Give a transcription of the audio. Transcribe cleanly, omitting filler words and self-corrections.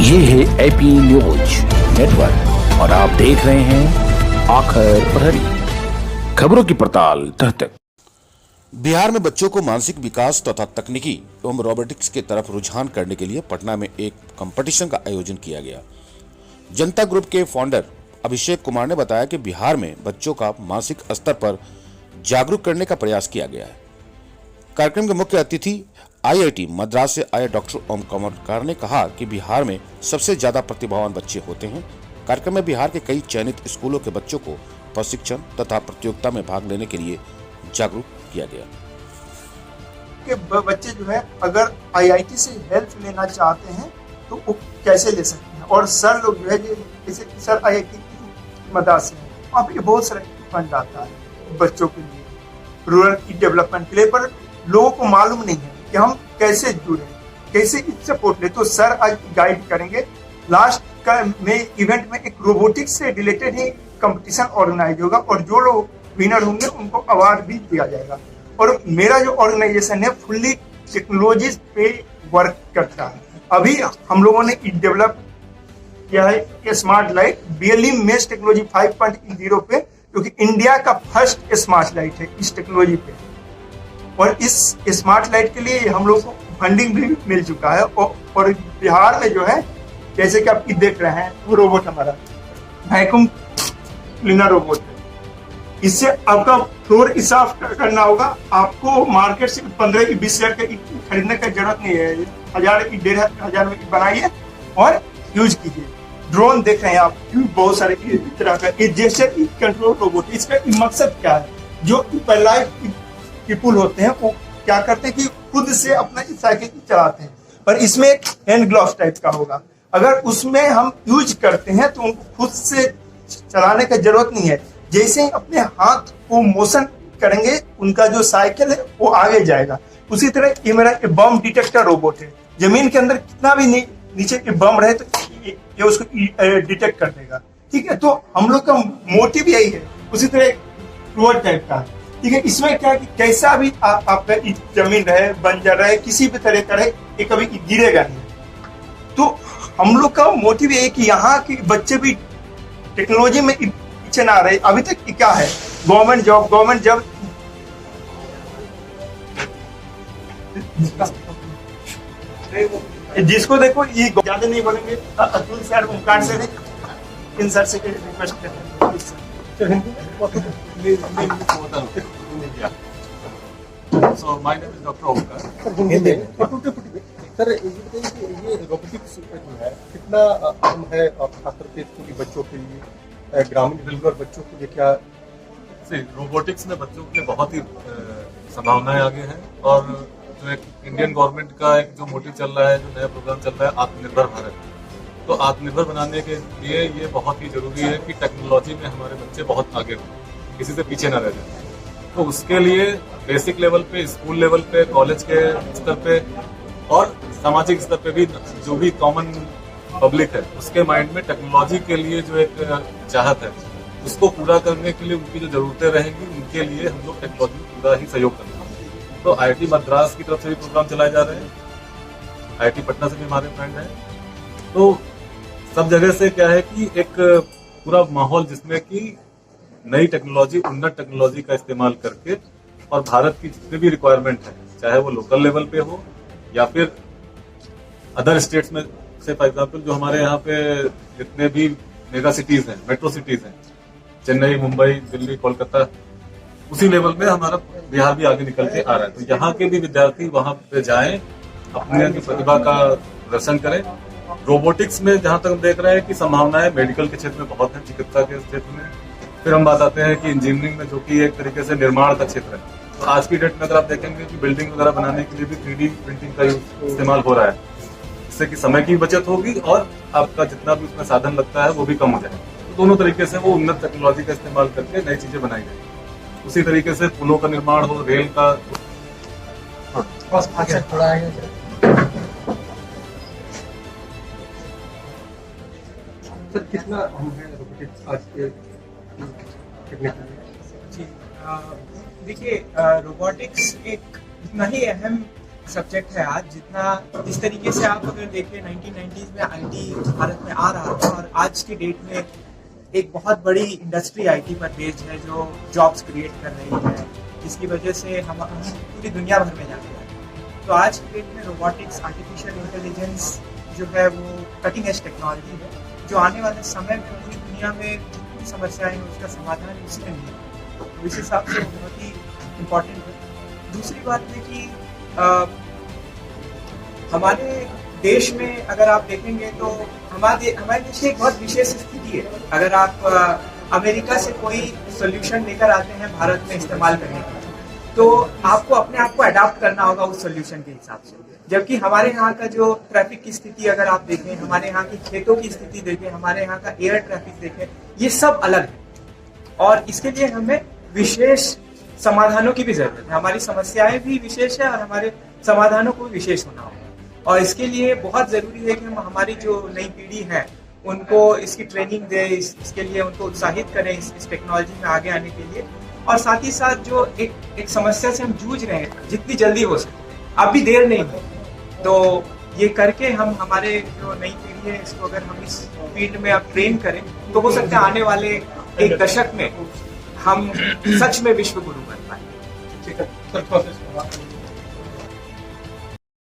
ये है AP news network और आप देख रहे हैं आखिर प्रहरी, खबरों की पड़ताल तह तक। बिहार में बच्चों को मानसिक विकास तथा तकनीकी एवं रोबोटिक्स की तरफ रुझान करने के लिए पटना में एक कंपटीशन का आयोजन किया गया। जनता ग्रुप के फाउंडर अभिषेक कुमार ने बताया कि बिहार में बच्चों का मानसिक स्तर पर जागरूक करने का प्रयास किया गया है। कार्यक्रम के मुख्य अतिथि आईआईटी मद्रास से आए डॉक्टर ओम कमरकर ने कहा कि बिहार में सबसे ज्यादा प्रतिभावान बच्चे होते हैं। कार्यक्रम में बिहार के कई चयनित स्कूलों के बच्चों को प्रशिक्षण तथा प्रतियोगिता में भाग लेने के लिए जागरूक किया गया। कि बच्चे जो है अगर आईआईटी से हेल्प लेना चाहते हैं तो वो कैसे ले सकते हैं, और सर लोग जो है जैसे सर आईआईटी मद्रास से वहाँ पे बहुत सारा फंड आता है बच्चों के लिए, रूरल डेवलपमेंट के लिए, पर लोगों को मालूम नहीं है कि हम कैसे जुड़े, कैसे सपोर्ट ले। तो सर आज गाइड करेंगे। लास्ट का में इवेंट में एक रोबोटिक्स से रिलेटेड ही कंपटीशन ऑर्गेनाइज होगा और जो लोग विनर होंगे उनको अवार्ड भी दिया जाएगा। और मेरा जो ऑर्गेनाइजेशन है फुल्ली टेक्नोलॉजी पे वर्क करता है। अभी हम लोगों ने डेवलप किया है smart light BLE mesh technology 5.0 पे, क्योंकि इंडिया का फर्स्ट स्मार्ट लाइट है इस टेक्नोलॉजी पे। और इस स्मार्ट लाइट के लिए हम लोग को फंडिंग भी मिल चुका है। और बिहार में जो है जैसे कि आप देख रहे हैं वो रोबोट हमारा वैक्यूम क्लीनर रोबोट है। इससे आपका फ्लोर साफ करना होगा। आपको मार्केट से 15 की 20 हजार का खरीदने की जरूरत नहीं है। 1000 की 1500 में बनाइए और यूज कीजिए। ड्रोन देख रहे हैं आप, बहुत सारे तरह का जेस्चर कंट्रोल रोबोट। इसका मकसद क्या है, जो पैरालाइज्ड पीपुल होते हैं वो क्या करते हैं कि खुद से अपना साइकिल चलाते हैं, पर इसमें एक हैंड ग्लव्स टाइप का होगा। अगर उसमें हम यूज करते हैं तो उनको खुद से चलाने की जरूरत नहीं है। जैसे ही अपने हाथ को मोशन करेंगे उनका जो साइकिल है वो आगे जाएगा। उसी तरह ये मेरा बम डिटेक्टर रोबोट है। जमीन के अंदर कितना भी नीचे बम रहे तो ये उसको डिटेक्ट कर देगा। ठीक है, तो हम लोग का मोटिव यही है। उसी तरह रोबोट टाइप का, ठीक है। इसमें क्या है कि कैसा भी आपका जमीन रहे, बंजर रहे, किसी भी तरह का रहे, ये कभी गिरेगा नहीं। तो हम लोग का मोटिव ये है कि यहाँ के बच्चे भी टेक्नोलॉजी में पीछे ना रहे। अभी तक क्या है, गवर्नमेंट जॉब जिसको देखो ये ज्यादा नहीं बोलेंगे। अतुल सर, ओमकार सर, इन सर से रिक्वेस्ट करते हैं। So my name is Dr. Omkar. Sir ये रोबोटिक्स जो है कितना अहम है खासतौर पे स्कूली बच्चों के लिए, ग्रामीण रूरल बच्चों के लिए? क्या रोबोटिक्स में बच्चों के लिए बहुत ही संभावनाएं आगे हैं। और जो एक इंडियन गवर्नमेंट का एक जो मोटिव चल रहा है, जो नया प्रोग्राम चल रहा है आत्मनिर्भर भारत, तो आत्मनिर्भर बनाने के लिए ये बहुत ही जरूरी है कि टेक्नोलॉजी में हमारे बच्चे बहुत आगे हों, किसी से पीछे न रह जाए। तो उसके लिए बेसिक लेवल पे, स्कूल लेवल पे, कॉलेज के स्तर पे और सामाजिक स्तर पे भी जो भी कॉमन पब्लिक है उसके माइंड में टेक्नोलॉजी के लिए जो एक चाहत है उसको पूरा करने के लिए उनकी जो जरूरतें रहेंगी उनके लिए हम लोग टेक्नोलॉजी में पूरा ही सहयोग करेंगे। तो आईआईटी मद्रास की तरफ से भी प्रोग्राम चलाए जा रहे हैं, आईआईटी पटना से भी हमारे फ्रेंड हैं। तो सब जगह से क्या है कि एक पूरा माहौल जिसमें कि नई टेक्नोलॉजी, उन्नत टेक्नोलॉजी का इस्तेमाल करके और भारत की जितनी भी रिक्वायरमेंट है, चाहे वो लोकल लेवल पे हो या फिर अदर स्टेट्स में से, फॉर एग्जांपल जो हमारे यहाँ पे जितने भी मेगा सिटीज हैं, मेट्रो सिटीज हैं, चेन्नई, मुंबई, दिल्ली, कोलकाता, उसी लेवल में हमारा बिहार भी आगे निकल के आ रहा है। तो यहाँ के भी विद्यार्थी वहां पे जाएं, अपने प्रतिभा का प्रदर्शन करें। रोबोटिक्स में जहां तक हम देख रहे हैं कि संभावनाएं मेडिकल के क्षेत्र में बहुत है, चिकित्सा के क्षेत्र में। फिर हम बात आते हैं कि इंजीनियरिंग में, जो कि एक तरीके से निर्माण का क्षेत्र है। तो आज की डेट में अगर आप देखेंगे कि बिल्डिंग वगैरह बनाने के लिए भी 3D प्रिंटिंग का इस्तेमाल हो रहा है, जिससे कि समय की बचत होगी और आपका जितना भी उसमें साधन लगता है वो भी कम हो जाएगा। तो दोनों तरीके से वो उन्नत टेक्नोलॉजी का इस्तेमाल करके नई चीजें बनाई जाएगी। उसी तरीके से पुलों का निर्माण हो, रेल का। सर कितना अहम है रोबोटिक्स आज के जी? देखिए, रोबोटिक्स एक इतना ही अहम सब्जेक्ट है आज। जितना जिस तरीके से आप अगर देखें 1990s में आईटी भारत में आ रहा था और आज की डेट में एक बहुत बड़ी इंडस्ट्री आईटी पर बेस्ड है जो जॉब्स क्रिएट कर रही है, जिसकी वजह से हम पूरी दुनिया भर में जाते हैं। तो आज की डेट में रोबोटिक्स, आर्टिफिशियल इंटेलिजेंस जो है वो कटिंग एज टेक्नोलॉजी है, जो आने वाले समय में पूरी दुनिया में जितनी समस्याएं हैं उसका समाधान उसमें नहीं है। तो इस हिसाब से वो बहुत ही इम्पोर्टेंट है। दूसरी बात है कि हमारे देश में अगर आप देखेंगे तो हमारे देश की एक बहुत विशेष स्थिति है। अगर आप अमेरिका से कोई सोल्यूशन लेकर आते हैं भारत में इस्तेमाल करने के लिए, तो आपको अपने आप को अडाप्ट करना होगा उस सोल्यूशन के हिसाब से। जबकि हमारे यहाँ का जो ट्रैफिक की स्थिति अगर आप देखें, हमारे यहाँ की खेतों की स्थिति देखें, हमारे यहाँ का एयर ट्रैफिक देखें, ये सब अलग है और इसके लिए हमें विशेष समाधानों की भी जरूरत है। हमारी समस्याएं भी विशेष है और हमारे समाधानों को भी विशेष होना होगा और इसके लिए बहुत जरूरी है कि हम हमारी जो नई पीढ़ी है उनको इसकी ट्रेनिंग दें, इसके लिए उनको उत्साहित करें इस टेक्नोलॉजी में आगे आने के लिए। और साथ ही साथ जो एक समस्या से हम जूझ रहे हैं, जितनी जल्दी हो सके, अभी देर नहीं है, तो ये करके हम हमारे जो नई पीढ़ी है इसको अगर हम इस फील्ड में अब ट्रेन करें तो हो सकता है आने वाले एक दशक में हम सच में विश्व गुरु बन पाए। ठीक है।